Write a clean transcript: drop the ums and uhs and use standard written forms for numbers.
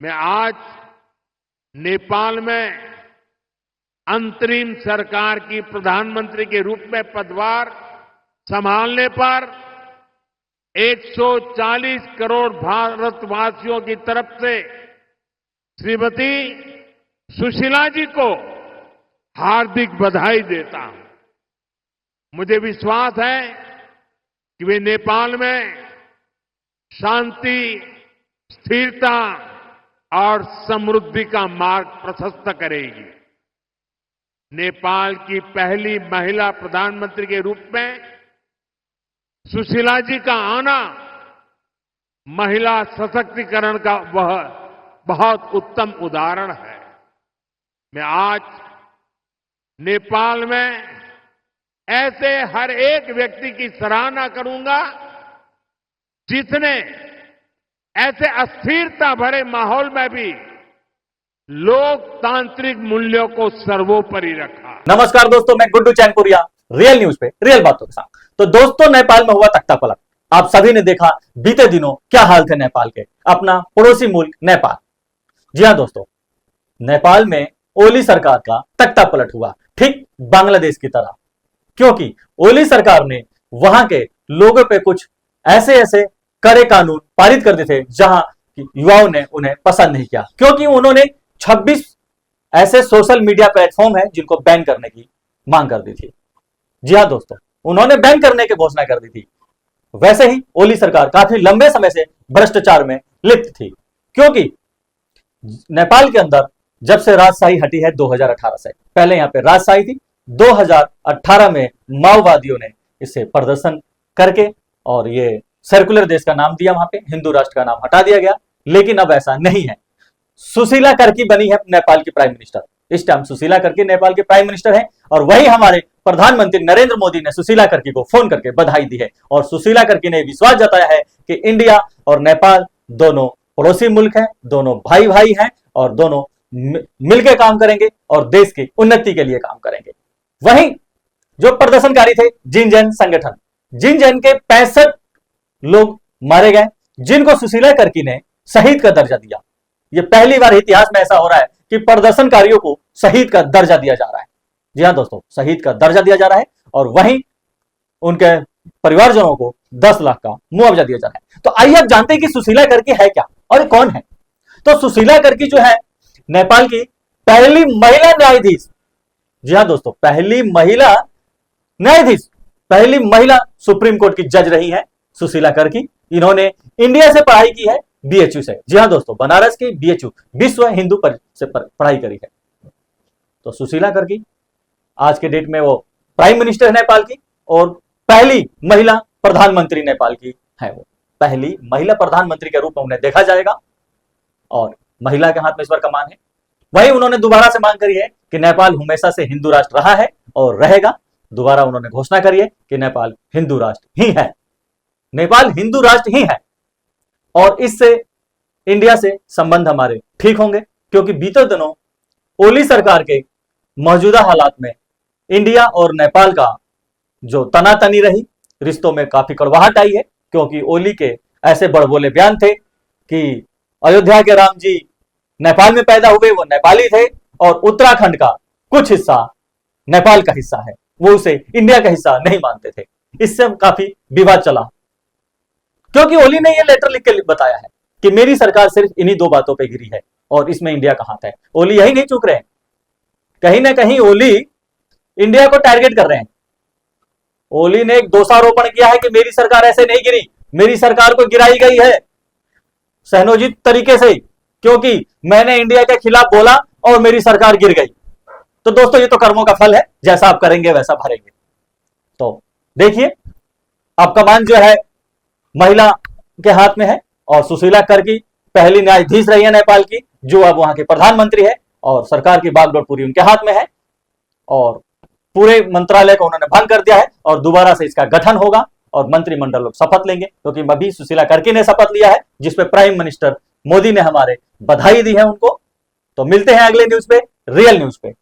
मैं आज नेपाल में अंतरिम सरकार की प्रधानमंत्री के रूप में पदभार संभालने पर 140 करोड़ भारतवासियों की तरफ से श्रीमती सुशीला जी को हार्दिक बधाई देता हूं। मुझे विश्वास है कि वे नेपाल में शांति, स्थिरता और समृद्धि का मार्ग प्रशस्त करेगी। नेपाल की पहली महिला प्रधानमंत्री के रूप में सुशीला जी का आना महिला सशक्तिकरण का वह बहुत उत्तम उदाहरण है। मैं आज नेपाल में ऐसे हर एक व्यक्ति की सराहना करूंगा जिसने ऐसे अस्थिरता भरे माहौल में भी लोकतांत्रिक मूल्यों को सर्वोपरि रखा। नमस्कार दोस्तों, मैं गुड्डू चैनपुरिया, रियल न्यूज पे रियल बातों के साथ। तो दोस्तों, नेपाल में हुआ तख्तापलट। आप सभी ने देखा बीते दिनों क्या हाल थे नेपाल के, अपना पड़ोसी मुल्क नेपाल। जी हां दोस्तों, नेपाल में ओली सरकार का तख्तापलट हुआ, ठीक बांग्लादेश की तरह, क्योंकि ओली सरकार ने वहां के लोगों पे कुछ ऐसे कड़े कानून पारित कर दिए थे जहां युवाओं ने उन्हें पसंद नहीं किया, क्योंकि उन्होंने 26 ऐसे सोशल मीडिया प्लेटफॉर्म हैं जिनको बैन करने की मांग कर दी थी। जी हां दोस्तों, उन्होंने बैन करने की घोषणा कर दी थी। वैसे ही ओली सरकार काफी लंबे समय से भ्रष्टाचार में लिप्त थी, क्योंकि नेपाल के अंदर जब से राजशाही हटी है 2018 से, पहले यहां पे राजशाही थी। 2018 में माओवादियों ने इसे प्रदर्शन करके और ये सर्कुलर देश का नाम दिया, वहां पे हिंदू राष्ट्र का नाम हटा दिया गया। लेकिन अब ऐसा नहीं है। सुशीला करकी बनी है नेपाल की प्राइम मिनिस्टर। इस टाइम सुशीला करकी नेपाल के प्राइम मिनिस्टर हैं, और वही हमारे प्रधानमंत्री नरेंद्र मोदी ने सुशीला करकी को फोन करके बधाई दी है। और सुशीला करकी ने विश्वास जताया है कि इंडिया और नेपाल दोनों पड़ोसी मुल्क हैं, दोनों भाई भाई हैं, और दोनों मिलकर काम करेंगे और देश की उन्नति के लिए काम करेंगे। वहीं जो प्रदर्शनकारी थे जिनजैन संगठन, जिनजैन के 65 लोग मारे गए, जिनको सुशीला करकी ने शहीद का दर्जा दिया। यह पहली बार इतिहास में ऐसा हो रहा है कि प्रदर्शनकारियों को शहीद का दर्जा दिया जा रहा है। जी हां दोस्तों, शहीद का दर्जा दिया जा रहा है, और वहीं उनके परिवारजनों को 10 लाख का मुआवजा दिया जा रहा है। तो आइए अब जानते हैं कि सुशीला करकी है क्या और कौन है। तो सुशीला करकी जो है नेपाल की पहली महिला न्यायाधीश। जी हां दोस्तों, पहली महिला न्यायाधीश, पहली महिला सुप्रीम कोर्ट की जज रही है सुशीला करकी। इन्होंने इंडिया से पढ़ाई की है, बीएचयू से। जी हां दोस्तों, बनारस की बीएचयू, विश्व हिंदू से पढ़ाई करी है। तो सुशीला करकी आज के डेट में वो प्राइम मिनिस्टर है नेपाल की, और पहली महिला प्रधानमंत्री नेपाल की है। वो पहली महिला प्रधानमंत्री के रूप में उन्हें देखा जाएगा, और महिला के हाथ में इस बार कमान है। वही उन्होंने दोबारा से मांग करी है कि नेपाल हमेशा से हिंदू राष्ट्र रहा है और रहेगा। दोबारा उन्होंने घोषणा करी है कि नेपाल हिंदू राष्ट्र ही है, नेपाल हिंदू राष्ट्र ही है, और इससे इंडिया से संबंध हमारे ठीक होंगे। क्योंकि बीते दिनों ओली सरकार के मौजूदा हालात में इंडिया और नेपाल का जो तनातनी रही, रिश्तों में काफी कड़वाहट आई है। क्योंकि ओली के ऐसे बड़बोले बयान थे कि अयोध्या के राम जी नेपाल में पैदा हुए, वो नेपाली थे, और उत्तराखंड का कुछ हिस्सा नेपाल का हिस्सा है, वो उसे इंडिया का हिस्सा नहीं मानते थे। इससे काफी विवाद चला, क्योंकि ओली ने यह लेटर लिख के बताया है कि मेरी सरकार सिर्फ इन्हीं 2 बातों पे गिरी है, और इसमें इंडिया का हाथ है। ओली यही नहीं चूक रहे हैं, कहीं ना कहीं ओली इंडिया को टारगेट कर रहे हैं। ओली ने एक दोषारोपण किया है कि मेरी सरकार ऐसे नहीं गिरी, मेरी सरकार को गिराई गई है सहनोजित तरीके से, क्योंकि मैंने इंडिया के खिलाफ बोला और मेरी सरकार गिर गई। तो दोस्तों, ये तो कर्मों का फल है, जैसा आप करेंगे वैसा भरेंगे। तो देखिए, अब कमान जो है महिला के हाथ में है, और सुशीला करकी पहली न्यायाधीश रही है नेपाल की, जो अब वहां के प्रधानमंत्री है, और सरकार की बागडोर पूरी उनके हाथ में है, और पूरे मंत्रालय को उन्होंने भंग कर दिया है, और दोबारा से इसका गठन होगा और मंत्रिमंडल लोग शपथ लेंगे। क्योंकि अभी सुशीला करकी ने शपथ लिया है, जिसपे प्राइम मिनिस्टर मोदी ने हमारे बधाई दी है उनको। तो मिलते हैं अगले न्यूज पे, रियल न्यूज पे।